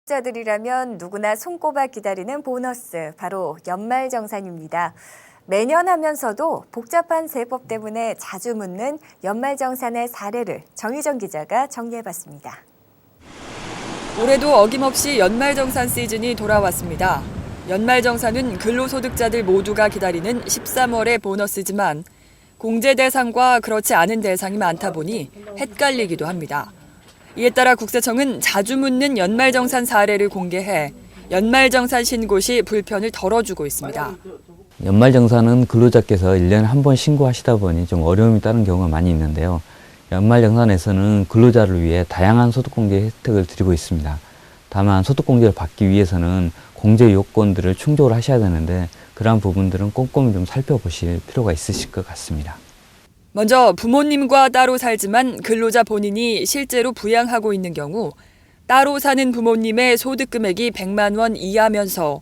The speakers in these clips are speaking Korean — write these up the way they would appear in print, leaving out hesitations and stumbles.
자들이라면 누구나 손꼽아 기다리는 보너스, 바로 연말정산입니다. 매년 하면서도 복잡한 세법 때문에 자주 묻는 연말정산의 사례를 정희정 기자가 정리해봤습니다. 올해도 어김없이 연말정산 시즌이 돌아왔습니다. 연말정산은 근로소득자들 모두가 기다리는 13월의 보너스지만 공제 대상과 그렇지 않은 대상이 많다 보니 헷갈리기도 합니다. 이에 따라 국세청은 자주 묻는 연말정산 사례를 공개해 연말정산 신고 시 불편을 덜어주고 있습니다. 연말정산은 근로자께서 1년에 한 번 신고하시다 보니 좀 어려움이 따른 경우가 많이 있는데요. 연말정산에서는 근로자를 위해 다양한 소득공제 혜택을 드리고 있습니다. 다만 소득공제를 받기 위해서는 공제 요건들을 충족을 하셔야 되는데 그러한 부분들은 꼼꼼히 좀 살펴보실 필요가 있으실 것 같습니다. 먼저 부모님과 따로 살지만 근로자 본인이 실제로 부양하고 있는 경우 따로 사는 부모님의 소득 금액이 100만 원 이하면서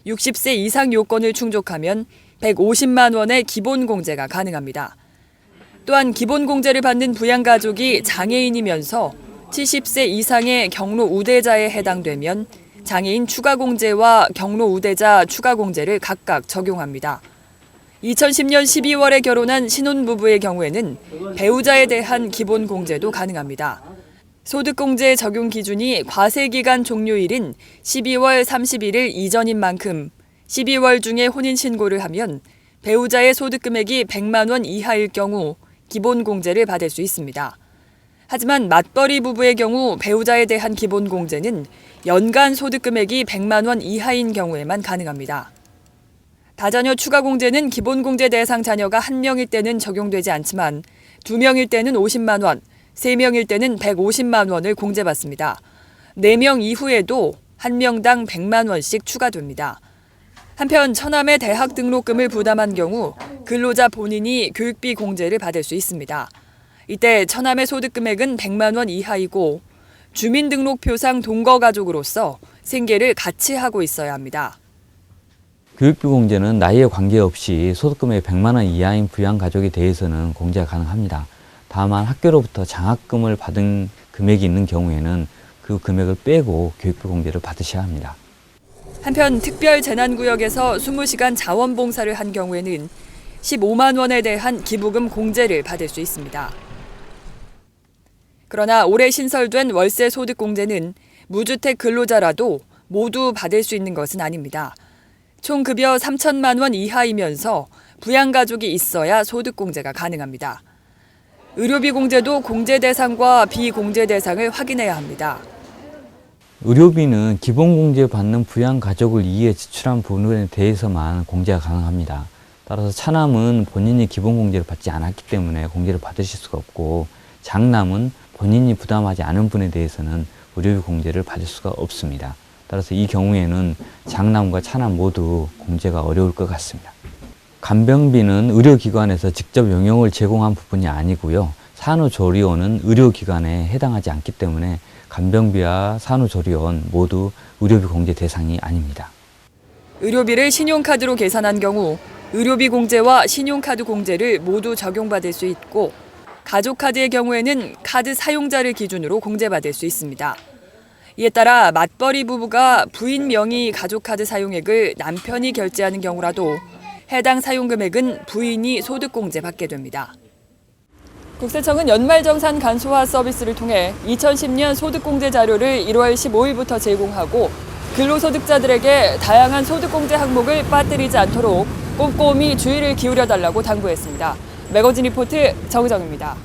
60세 이상 요건을 충족하면 150만 원의 기본 공제가 가능합니다. 또한 기본 공제를 받는 부양가족이 장애인이면서 70세 이상의 경로 우대자에 해당되면 장애인 추가 공제와 경로 우대자 추가 공제를 각각 적용합니다. 2010년 12월에 결혼한 신혼부부의 경우에는 배우자에 대한 기본 공제도 가능합니다. 소득공제 적용 기준이 과세기간 종료일인 12월 31일 이전인 만큼 12월 중에 혼인신고를 하면 배우자의 소득 금액이 100만 원 이하일 경우 기본 공제를 받을 수 있습니다. 하지만 맞벌이 부부의 경우 배우자에 대한 기본 공제는 연간 소득 금액이 100만 원 이하인 경우에만 가능합니다. 다자녀 추가 공제는 기본 공제 대상 자녀가 1명일 때는 적용되지 않지만 2명일 때는 50만 원, 3명일 때는 150만 원을 공제받습니다. 4명 이후에도 1명당 100만 원씩 추가됩니다. 한편 처남의 대학 등록금을 부담한 경우 근로자 본인이 교육비 공제를 받을 수 있습니다. 이때 처남의 소득 금액은 100만 원 이하이고 주민등록표상 동거가족으로서 생계를 같이 하고 있어야 합니다. 교육비 공제는 나이에 관계없이 소득금액 100만 원 이하인 부양가족에 대해서는 공제가 가능합니다. 다만 학교로부터 장학금을 받은 금액이 있는 경우에는 그 금액을 빼고 교육비 공제를 받으셔야 합니다. 한편 특별재난구역에서 20시간 자원봉사를 한 경우에는 15만 원에 대한 기부금 공제를 받을 수 있습니다. 그러나 올해 신설된 월세 소득 공제는 무주택 근로자라도 모두 받을 수 있는 것은 아닙니다. 총 급여 3천만 원 이하이면서 부양가족이 있어야 소득 공제가 가능합니다. 의료비 공제도 공제 대상과 비공제 대상을 확인해야 합니다. 의료비는 기본 공제 받는 부양가족을 위해 지출한 부분에 대해서만 공제가 가능합니다. 따라서 차남은 본인이 기본 공제를 받지 않았기 때문에 공제를 받으실 수가 없고 장남은 본인이 부담하지 않은 분에 대해서는 의료비 공제를 받을 수가 없습니다. 따라서 이 경우에는 장남과 차남 모두 공제가 어려울 것 같습니다. 간병비는 의료기관에서 직접 용역을 제공한 부분이 아니고요. 산후조리원은 의료기관에 해당하지 않기 때문에 간병비와 산후조리원 모두 의료비 공제 대상이 아닙니다. 의료비를 신용카드로 계산한 경우 의료비 공제와 신용카드 공제를 모두 적용받을 수 있고 가족카드의 경우에는 카드 사용자를 기준으로 공제받을 수 있습니다. 이에 따라 맞벌이 부부가 부인 명의 가족카드 사용액을 남편이 결제하는 경우라도 해당 사용금액은 부인이 소득공제 받게 됩니다. 국세청은 연말정산 간소화 서비스를 통해 2010년 소득공제 자료를 1월 15일부터 제공하고 근로소득자들에게 다양한 소득공제 항목을 빠뜨리지 않도록 꼼꼼히 주의를 기울여달라고 당부했습니다. 매거진 리포트 정희정입니다.